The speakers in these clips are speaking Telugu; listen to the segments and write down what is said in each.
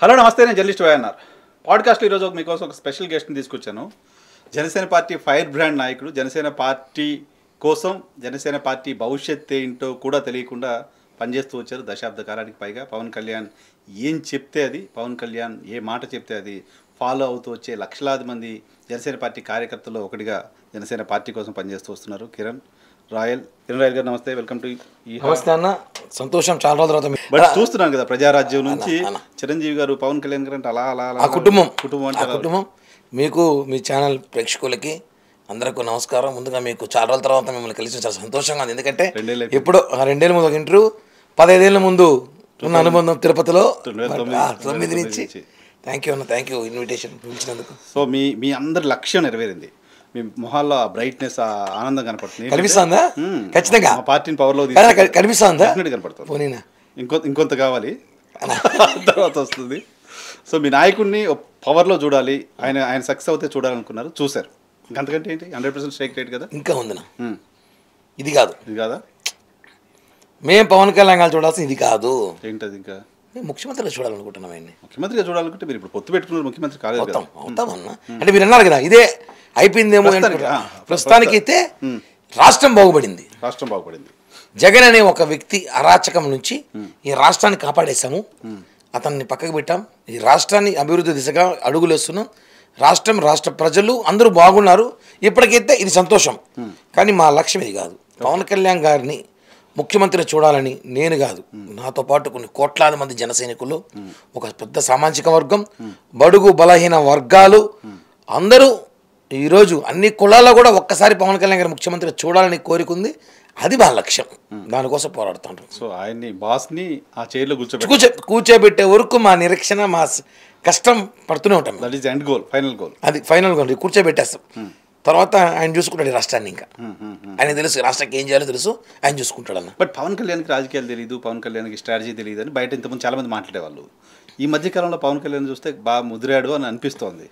హలో నమస్తే, నేను జర్నలిస్ట్ వైఎన్ఆర్ పాడ్కాస్ట్లో ఈరోజు మీకోసం ఒక స్పెషల్ గెస్ట్ని తీసుకొచ్చాను. జనసేన పార్టీ ఫైర్ బ్రాండ్ నాయకుడు, జనసేన పార్టీ కోసం జనసేన పార్టీ భవిష్యత్ ఏంటో కూడా తెలియకుండా పనిచేస్తూ వచ్చారు దశాబ్ద కాలానికి పైగా. పవన్ కళ్యాణ్ ఏం చెప్తే అది, పవన్ కళ్యాణ్ ఏ మాట చెప్తే అది ఫాలో అవుతూ వచ్చే లక్షలాది మంది జనసేన పార్టీ కార్యకర్తల్లో ఒకటిగా జనసేన పార్టీ కోసం పనిచేస్తూ వస్తున్నారు కిరణ్ రాయల్ గారు. నమస్తే, వెల్కమ్ టు నమస్తే అన్న. సంతోషం, చాలా రోజుల తర్వాత. బట్ చూస్తున్నాను కదా, ప్రజారాజ్యం నుంచి చిరంజీవి గారు, పవన్ కళ్యాణ్ గారు అంటే అలా అలా ఆ కుటుంబం కుటుంబం మీకు, మీ ఛానల్ ప్రేక్షకులకి అందరికీ నమస్కారం. ముందుగా మీకు చాలా రోజుల తర్వాత మిమ్మల్ని కలిసి చాలా సంతోషంగా ఉంది. ఎందుకంటే ఎప్పుడో 2 ఏళ్ళ ముందు ఒక ఇంటర్వ్యూ, 15 ఏళ్ళ ముందు ఉన్న అనుబంధం తిరుపతిలో 9 నుంచి. థ్యాంక్ యూ అన్న, థ్యాంక్ యూ ఇన్విటేషన్ పిలిచినందుకు. సో మీ అందరి లక్ష్యం నెరవేరింది. మీ మొహాల్లో బ్రైట్నెస్, ఆనందం కనపడుతుంది. కనిపిస్తుందా? ఖచ్చితంగా పార్టీని పవర్లో కనిపిస్తుందా? కనపడుతుంది. ఇంకొంత కావాలి, తర్వాత వస్తుంది. సో మీ నాయకుడిని పవర్లో చూడాలి, ఆయన సక్సెస్ అవుతే చూడాలనుకున్నారు, చూశారు. ఇంకంతకంటే ఏంటి? 100% స్ట్రైక్ రేట్ కదా. ఇంకా ఉందినా? ఇది కాదా? మేము పవన్ కళ్యాణ్ గారు చూడాల్సింది ఇది కాదు. ఏంటది? ఇంకా మేము ముఖ్యమంత్రిగా చూడాలనుకుంటున్నాం. ఆయన్ని ముఖ్యమంత్రిగా చూడాలనుకుంటే మీరు ఇప్పుడు పొత్తు పెట్టుకున్నారు, ముఖ్యమంత్రి కాలేదు. అవుతామన్నా అంటే మీరు అన్నారు కదా, ఇదే అయిపోయిందేమో. ప్రస్తుతానికి అయితే రాష్ట్రం బాగుపడింది. జగన్ అనే ఒక వ్యక్తి అరాచకం నుంచి ఈ రాష్ట్రాన్ని కాపాడేశాము. అతన్ని పక్కకు పెట్టాం. ఈ రాష్ట్రాన్ని అభివృద్ధి దిశగా అడుగులేస్తున్నాం. రాష్ట్ర ప్రజలు అందరూ బాగున్నారు. ఇప్పటికైతే ఇది సంతోషం. కానీ మా లక్ష్యం ఇది కాదు. పవన్ కళ్యాణ్ గారిని ముఖ్యమంత్రిని చూడాలని నేను కాదు, నాతో పాటు కొన్ని కోట్లాది మంది జన సైనికులు, ఒక పెద్ద సామాజిక వర్గం, బడుగు బలహీన వర్గాలు అందరూ ఈరోజు అన్ని కులాల్లో కూడా ఒక్కసారి పవన్ కళ్యాణ్ గారి ముఖ్యమంత్రి చూడాలని కోరికుంది. అది మా లక్ష్యం. దానికోసం పోరాడుతుంటాం. సో ఆయన్ని, బాస్ని ఆ చైర్లో కూర్చోబెట్టే వరకు మా నిరీక్షణ, మా కష్టం పడుతూనే ఉంటాం. That is end goal, final goal. అది ఫైనల్ గోల్. కూర్చోబెట్టేస్తాం. తర్వాత ఆయన చూసుకుంటాడు రాష్ట్రాన్ని. ఇంకా ఆయన తెలుసు రాష్ట్రానికి ఏం చేయాలో తెలుసు, ఆయన చూసుకుంటాడు అన్న. బట్ పవన్ కళ్యాణ్కి రాజకీయాలు తెలియదు, పవన్ కళ్యాణ్కి స్ట్రాటజీ తెలియదు అని బయట ఇంతకుముందు చాలా మంది మాట్లాడేవాళ్ళు. ఈ మధ్యకాలంలో పవన్ కళ్యాణ్ చూస్తే బాగా ముదిరాడు అని అనిపిస్తోంది.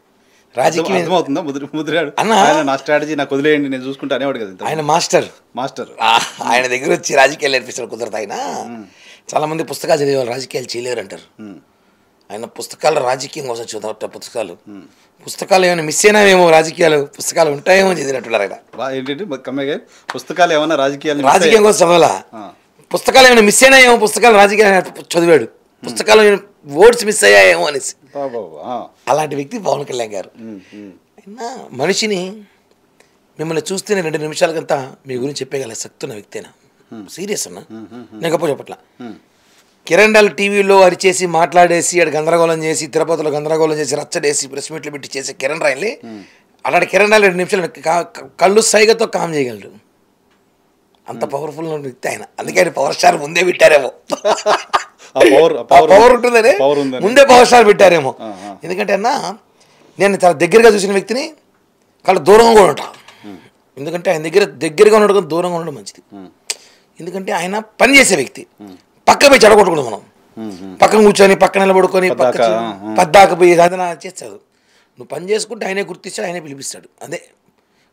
రాజకీయం అర్థమవుతుందా? ముదిరాడు అన్న, నా స్ట్రాటజీ నాకు వదిలేయండి, నేను చూసుకుంటా అనేవాడు కదా. ఆయన మాస్టర్ ఆయన దగ్గర వచ్చి రాజకీయాలు నేర్పిస్తారు. కుదరదు. ఆయన చాలా మంది పుస్తకాలు చదివేవాళ్ళు రాజకీయాలు చేయలేరు అంటారు. ఆయన పుస్తకాలు రాజకీయం కోసం చదువుతా. పుస్తకాలు ఏమైనా మిస్ అయినాయేమో, రాజకీయాలు పుస్తకాలు ఉంటాయేమో చదివినట్టున్నారు. ఆయన ఏంటంటే పుస్తకాలు ఏమైనా రాజకీయం కోసం చదవాలా? పుస్తకాలు ఏమైనా మిస్ అయినాయేమో, పుస్తకాలు రాజకీయాలు చదివాడు. పుస్తకాలు ఓట్స్ మిస్ అయ్యాయేమో అనేసి. అలాంటి వ్యక్తి పవన్ కళ్యాణ్ గారు. అయినా మనిషిని మిమ్మల్ని చూస్తేనే 2 నిమిషాలకంతా మీ గురించి చెప్పగల శక్తి ఉన్న వ్యక్తేనా. సీరియస్ అన్నా, నేను గొప్ప చెప్పట్లా. కిరణ్ రాయల్ టీవీలో అరిచేసి మాట్లాడేసి ఆడు గందరగోళం చేసి, తిరుపతిలో గందరగోళం చేసి, రచ్చడేసి, ప్రెస్ మీట్లు పెట్టి చేసే కిరణ్ రాయల్ని అలాంటి కిరణ్ రాయల్ 2 నిమిషాలు కళ్ళు సైగతో కామ్ చేయగలడు. అంత పవర్ఫుల్ వ్యక్తి ఆయన. అందుకే ఆయన పవర్ స్టార్ ముందే పెట్టారేమో. పవర్ ఉంటుందని ముందే పవర్ స్టార్ పెట్టారేమో. ఎందుకంటే అన్న, నేను చాలా దగ్గరగా చూసిన వ్యక్తిని చాలా దూరంగా కూడా ఉంటా. ఎందుకంటే ఆయన దగ్గరగా ఉండడం, దూరంగా ఉండడం మంచిది. ఎందుకంటే ఆయన పని చేసే వ్యక్తి. పక్క పోయి చెడగొట్టకూడదు. మనం పక్కన కూర్చొని, పక్కన నిలబడుకొని, పద్దాక పోయి సాధన చేస్తాడు. నువ్వు పని చేసుకుంటే ఆయనే గుర్తిస్తాడు, ఆయనే పిలిపిస్తాడు. అదే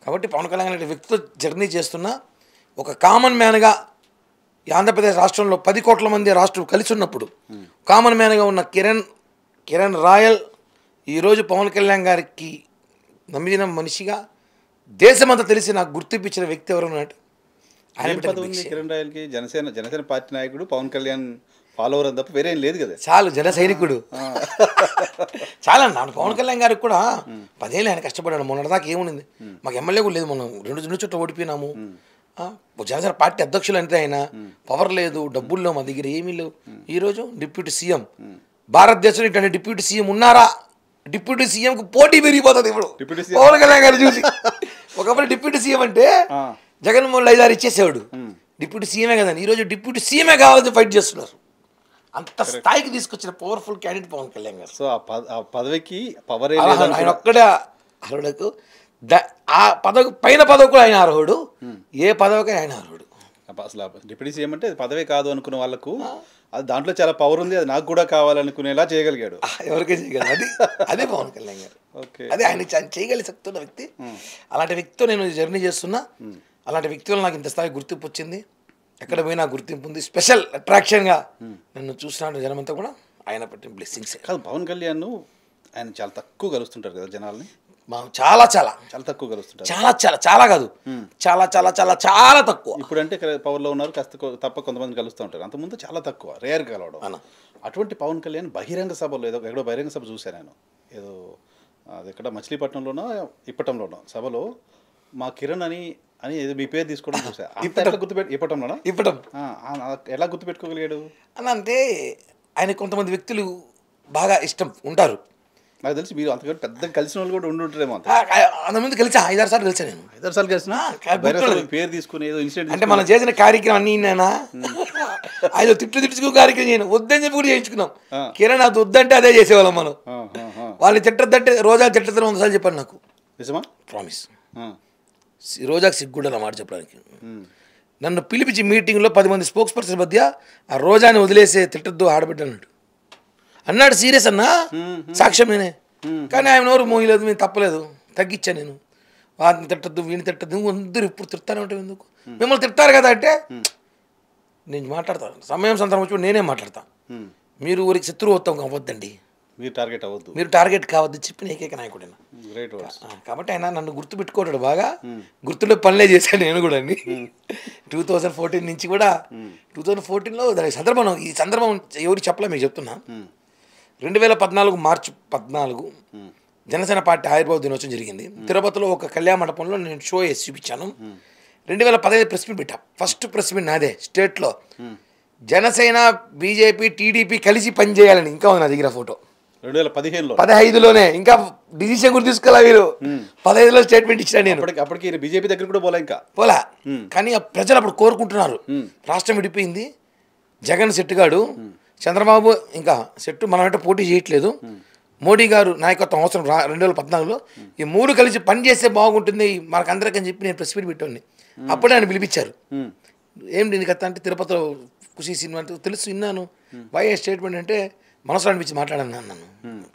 కాబట్టి పవన్ కళ్యాణ్ అనే వ్యక్తితో జర్నీ చేస్తున్న ఒక కామన్ మ్యాన్గా ఈ ఆంధ్రప్రదేశ్ రాష్ట్రంలో 10 కోట్ల మంది రాష్ట్రం కలిసి ఉన్నప్పుడు కామన్ మ్యాన్గా ఉన్న కిరణ్ రాయల్ ఈరోజు పవన్ కళ్యాణ్ గారికి నమ్మిన మనిషిగా దేశమంతా తెలిసి నాకు గుర్తింపించిన వ్యక్తి ఎవరు అంటే ఆయన. కిరణ్ రాయల్కి జనసేన పార్టీ నాయకుడు, పవన్ కళ్యాణ్ ఫాలోవర్ అని తప్ప వేరే ఏం లేదు కదా. చాలు, జన సైనికుడు చాలా అన్నాడు. పవన్ కళ్యాణ్ గారికి కూడా 10 ఏళ్ళు ఆయన కష్టపడ్డాడు. మొన్నటిదాకా ఏముంది, మాకు ఎమ్మెల్యే కూడా లేదు. మనం 2 చోట్ల ఓడిపోయినాము. జనసేన పార్టీ అధ్యక్షులు అంటే ఆయన పవర్ లేదు, డబ్బుల్లో మా దగ్గర ఏమీ లేవు. ఈరోజు డిప్యూటీ సీఎం, భారతదేశంలో ఇట్లాంటి డిప్యూటీ సీఎం ఉన్నారా? డిప్యూటీ సీఎంకి పోటీ పెరిగిపోతుంది ఇప్పుడు పవన్ కళ్యాణ్ గారు చూసి. ఒకప్పుడు డిప్యూటీ సీఎం అంటే జగన్మోహన్ 5-6 ఇచ్చేసేవాడు. డిప్యూటీ సీఎమే కదండి. ఈరోజు డిప్యూటీ సీఎమే కావాలని ఫైట్ చేస్తున్నారు. అంత స్థాయికి తీసుకొచ్చిన పవర్ఫుల్ క్యాండిడేట్ పవన్ కళ్యాణ్ గారు. సో ఆ పదవికి పవర్ ఆయన ఒక్కడే అర్హుడకు. ఆ పదవి పైన పదవి కూడా ఆయన అర్హుడు. ఏ పదవికి ఆయన అర్హుడు. అసలు డిప్యూటీ సీఎం అంటే పదవే కాదు అనుకున్న వాళ్ళకు అది దాంట్లో చాలా పవర్ ఉంది, అది నాకు కూడా కావాలనుకునేలా చేయగలిగాడు. ఎవరికే చేయగలరు. అదే పవన్ కళ్యాణ్ గారు. అదే ఆయన చేయగలిగే శక్తి ఉన్న వ్యక్తి. అలాంటి వ్యక్తితో నేను జర్నీ చేస్తున్నా. అలాంటి వ్యక్తులు నాకు ఇంత స్థాయి గుర్తింపు వచ్చింది. ఎక్కడ పోయినా గుర్తింపు ఉంది. స్పెషల్ అట్రాక్షన్గా నన్ను చూసినట్టు జనమంతా కూడా ఆయన పెట్టిన బ్లెస్సింగ్సే. కాదు, పవన్ కళ్యాణ్ ఆయన చాలా తక్కువ కలుస్తుంటారు కదా జనాల్ని, చాలా చాలా చాలా తక్కువ కలుస్తుంటారు. చాలా చాలా చాలా కాదు, చాలా చాలా చాలా చాలా తక్కువ. ఇప్పుడంటే పవర్లో ఉన్నారు, కాస్త తప్ప కొంతమంది కలుస్తూ ఉంటారు. అంతకుముందు చాలా తక్కువ, రేర్ కలవడం. అటువంటి పవన్ కళ్యాణ్ బహిరంగ సభలో ఎక్కడో బహిరంగ సభ చూశాను నేను, ఏదో అది ఎక్కడ మచిలీపట్నంలోనో ఇప్పటంలోనో సభలో మా కిరణ్ అని ఏదో మీ పేరు తీసుకోవడం చూసా. ఇప్పటంలోనా? ఇప్పటం ఎలా గుర్తుపెట్టుకోగలిగాడు అని అంటే ఆయన కొంతమంది వ్యక్తులు బాగా ఇష్టం ఉంటారు. నాకు తెలిసి మీరు అంతకంటే పెద్దగా కలిసిన వాళ్ళు కూడా ఉండుంటారేమో. అంతకుముందు కలిసా 5-6 సార్లు కలిసా నేను. 5-6 సార్లు కలిసినా పేరు తీసుకుని ఏదో ఇన్సిడెంట్ అంటే మనం చేసిన కార్యక్రమం అన్నీ నేనా ఆయన తిట్టుకో కార్యక్రమం చేయను వద్దని చెప్పి కూడా చేయించుకున్నాం. కిరణ్ అది వద్దంటే అదే చేసేవాళ్ళం మనం. వాళ్ళు తిట్టద్దంటే రోజా తిట్టదని 100 సార్లు చెప్పాను నాకు. నిజమా? ప్రామిస్. రోజాకి సిగ్గుండా నా మాట చెప్పడానికి. నన్ను పిలిపించి మీటింగ్లో 10 మంది స్పోక్స్ పర్సన్ మధ్య ఆ రోజాని వదిలేసే తిట్టద్దు ఆడబిడ్డ అన్నాడు. సీరియస్ అన్నా, సాక్ష్యం నేనే. కానీ ఆయన ఎవరు మోయలేదు, నేను తప్పలేదు, తగ్గించా నేను. వాడిని తిట్టద్దు వీడిని తిట్టద్దు, అందరూ ఇప్పుడు తిడతానే ఉంటాం ఎందుకు, మిమ్మల్ని తిడతారు కదా అంటే నేను మాట్లాడతాను. సమయం సందర్భం వచ్చి నేనే మాట్లాడతాను. మీరు ఊరికి శత్రువు అవుతాం అవ్వద్దండి, మీరు టార్గెట్ కావద్దు చెప్పిన ఏకైక నాయకుడైనా. కాబట్టి ఆయన నన్ను గుర్తుపెట్టుకోవడం బాగా గుర్తుండే పనులే చేశాను నేను కూడా. 2014 నుంచి కూడా 2014లో దాని సందర్భం, ఈ సందర్భం ఎవరికి చెప్పలే మీకు చెప్తున్నా. 2014 మార్చి 14 జనసేన పార్టీ ఆవిర్భావ దినోత్సవం జరిగింది తిరుపతిలో. ఒక కళ్యాణ మండపంలో నేను షో వేసి చూపించాను. 2015 ప్రెస్ మీట్ పెట్టా. ఫస్ట్ ప్రెస్ మీట్ నాదే స్టేట్లో. జనసేన బీజేపీ టీడీపీ కలిసి పనిచేయాలని ఇంకా ఉంది నా దగ్గర ఫోటో. 2015లోనే ఇంకా డిసిషన్ కూడా తీసుకోలే వీరు. 15లో స్టేట్మెంట్ ఇచ్చిన నేను. అప్పటికి బీజేపీ దగ్గర కూడా పోలా. కానీ ప్రజలు అప్పుడు కోరుకుంటున్నారు. రాష్ట్రం విడిపోయింది, జగన్ సెట్టుగాడు, చంద్రబాబు ఇంకా సెట్టు, మనం అంటే పోటీ చేయట్లేదు, మోడీ గారు నాయకత్వం అవసరం 2014లో, ఈ 3 కలిసి పనిచేస్తే బాగుంటుంది మనకందరికని చెప్పి నేను ప్రెస్ మీట్ పెట్టాను. అప్పుడే ఆయన పిలిపించారు. ఏం దీనికి అత్త అంటే తిరుపతిలో ఖుషి సినిమా అంటే తెలుసు విన్నాను, వైఎస్ స్టేట్మెంట్ అంటే మనసులో అనిపించి మాట్లాడాను నన్ను.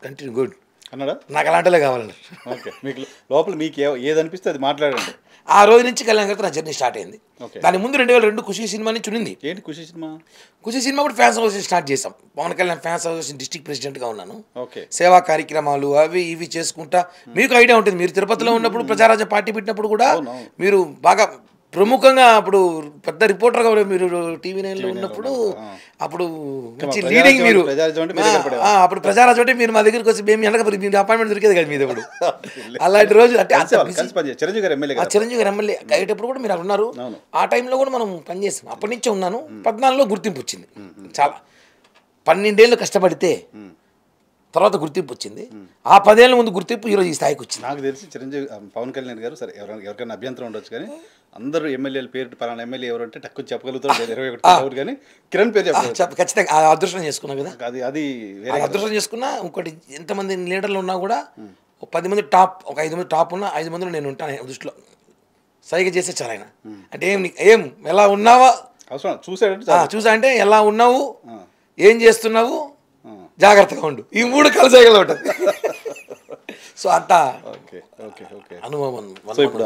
కంటిన్యూ గుడ్ అన్నాడా? నాకు అలాంటిలే కావాలండి. ఓకే, మీకు లోపల మీకు ఏది అనిపిస్తే అది మాట్లాడండి. ఆ రోజు నుంచి కళ్యాణ్ గారితో నా జర్నీ స్టార్ట్ అయింది. దాని ముందు 2002 ఖుషి సినిమా నుంచి ఉంది. ఏంటి ఖుషి సినిమా? ఖుషి సినిమా కూడా ఫ్యాన్స్ అసోసియేషన్ స్టార్ట్ చేసాం. Pawan Kalyan fans association district ప్రెసిడెంట్గా ఉన్నాను. సేవా కార్యక్రమాలు అవి ఇవి చేసుకుంటా. మీకు ఐడియా ఉంటుంది, మీరు తిరుపతిలో ఉన్నప్పుడు ప్రజారాజ్య పార్టీ పెట్టినప్పుడు కూడా మీరు బాగా ప్రముఖంగా అప్పుడు పెద్ద రిపోర్టర్గా మీరు TV9లో ఉన్నప్పుడు అప్పుడు మంచి లీడింగ్ మీరు. అప్పుడు ప్రజారాజ్ అంటే మీరు మా దగ్గరికి వచ్చి మేము వెనక మీరు అపాయింట్మెంట్ దొరికేది కదా మీద. ఇప్పుడు అలాంటి రోజు అంటే చిరంజీవి గారు ఎమ్మెల్యే అయ్యేటప్పుడు కూడా మీరు ఉన్నారు. ఆ టైంలో కూడా మనం పనిచేసాం. అప్పటి నుంచే ఉన్నాను. 14లో గుర్తింపు వచ్చింది. చాలా 12 ఏళ్ళు కష్టపడితే తర్వాత గుర్తింపు వచ్చింది. ఆ 10 ఏళ్ళ ముందు గుర్తింపు ఈరోజు ఈ స్థాయికి వచ్చింది. నాకు తెలిసి చిరంజీవి పవన్ కళ్యాణ్ గారు సరే ఎవరికైనా అభ్యంతరం ఉండొచ్చు, కానీ అందరూ ఎమ్మెల్యేల పేరు పలానా ఎమ్మెల్యే ఎవరు అంటే తక్కువ చెప్పగలుగుతారు. 21 కానీ కిరణ్ పేరు ఖచ్చితంగా అదృష్టం చేసుకున్నా కదా. అది అదృష్టం చేసుకున్నా. ఇంకోటి ఎంతమంది లీడర్లు ఉన్నా కూడా 10 మంది టాప్, ఒక 5 మంది టాప్ ఉన్నా 5 మందిలో నేను ఉంటాను దృష్టిలో. సరిగ్గా చేస్తే చాలా ఆయన అంటే ఏం ఎలా ఉన్నావా చూసా అంటే ఎలా ఉన్నావు, ఏం చేస్తున్నావు, జాగ్రత్తగా ఉండు, ఈ 3 కలిసేగల ఉంటుంది. సో అంత అనుభవం. సో ఇప్పుడు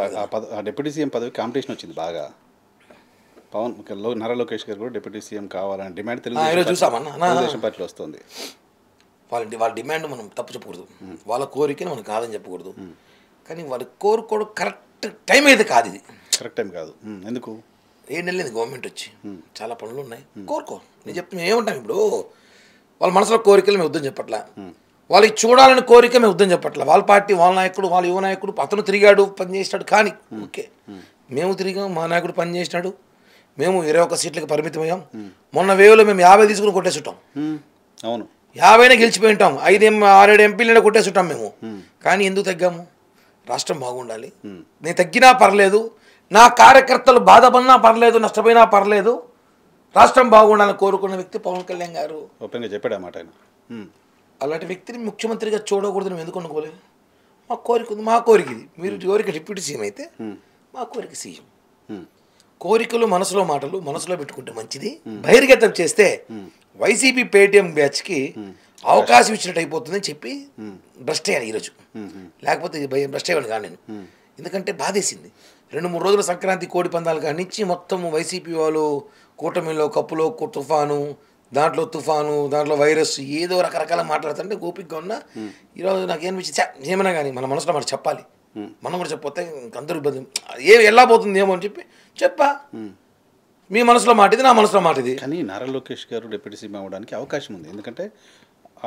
డిప్యూటీ సీఎం పదవి కాంపిటీషన్ వచ్చింది బాగా. పవన్ నారా లోకేష్ గారు కూడా డిప్యూటీ సీఎం కావాలని డిమాండ్ తెలుగుదేశం పార్టీలో వస్తుంది. వాళ్ళ డిమాండ్ మనం తప్పు చెప్పకూడదు, వాళ్ళ కోరికని మనం కాదని చెప్పకూడదు. కానీ వాళ్ళు కోరుకోవడం కరెక్ట్ టైం అయితే కాదు. ఇది కరెక్ట్ టైం కాదు. ఎందుకు? 7 నెలలు గవర్నమెంట్ వచ్చి చాలా పనులు ఉన్నాయి. కోరుకో, నేను చెప్తే మేము ఏమంటాం ఇప్పుడు వాళ్ళ మనసులో కోరికలు మేము వద్దని చెప్పట్లా, వాళ్ళకి చూడాలని కోరిక మేము వద్దని చెప్పట్లా. వాళ్ళ పార్టీ వాళ్ళ నాయకుడు వాళ్ళ యువ నాయకుడు అతను తిరిగాడు పని చేసినాడు. కానీ ఓకే మేము తిరిగాం, మా నాయకుడు పని చేసినాడు, మేము 21 సీట్లకు పరిమితమయ్యాం. మొన్న వేవ్లో మేము 50 తీసుకుని కొట్టేసుంటాం. అవును, 50 గెలిచిపోయి ఉంటాం. 6-7 ఎంపీలను కొట్టేసుంటాం మేము. కానీ ఎందుకు తగ్గాము? రాష్ట్రం బాగుండాలి. నేను తగ్గినా పర్లేదు, నా కార్యకర్తలు బాధపడినా పర్లేదు, నష్టపోయినా పర్లేదు, రాష్ట్రం బాగుండాలని కోరుకున్న వ్యక్తి పవన్ కళ్యాణ్ గారు. ఓపెన్గా చెప్పాడు అన్నమాట ఆయన. అలాంటి వ్యక్తిని ముఖ్యమంత్రిగా చూడకూడదు మేము ఎందుకు అనుకోలేదు? మా కోరిక ఉంది, మా కోరిక ఇది. మీరు కోరిక డిప్యూటీ సీఎం అయితే మా కోరిక సీఎం. కోరికలు మనసులో మాటలు మనసులో పెట్టుకుంటే మంచిది. బహిర్గతం చేస్తే వైసీపీ పేటీఎం బ్యాచ్కి అవకాశం ఇచ్చినట్టు అయిపోతుందని చెప్పి భ్రష్ట్ అయ్యాను ఈరోజు. లేకపోతే భ్రష్ట్ అయ్యాను కానీ నేను, ఎందుకంటే బాధేసింది. 2-3 రోజుల సంక్రాంతి కోడి పందాలు కానిచ్చి మొత్తం వైసీపీ వాళ్ళు కూటమిలో కప్పులో తుఫాను దాంట్లో తుఫాను, దాంట్లో వైరస్, ఏదో రకరకాల మాట్లాడుతుంటే ఓపికగా ఉన్నా ఈరోజు నాకేమనిపించింది, ఏమైనా కానీ మన మనసులో మాట చెప్పాలి, మనం కూడా చెప్పితే ఇంకందరూ ఇబ్బంది ఎలా పోతుంది ఏమో అని చెప్పా. మీ మనసులో మాట ఇది, నా మనసులో మాట ఇది. కానీ నారా లోకేష్ గారు డిప్యూటీ సీఎం అవ్వడానికి అవకాశం ఉంది. ఎందుకంటే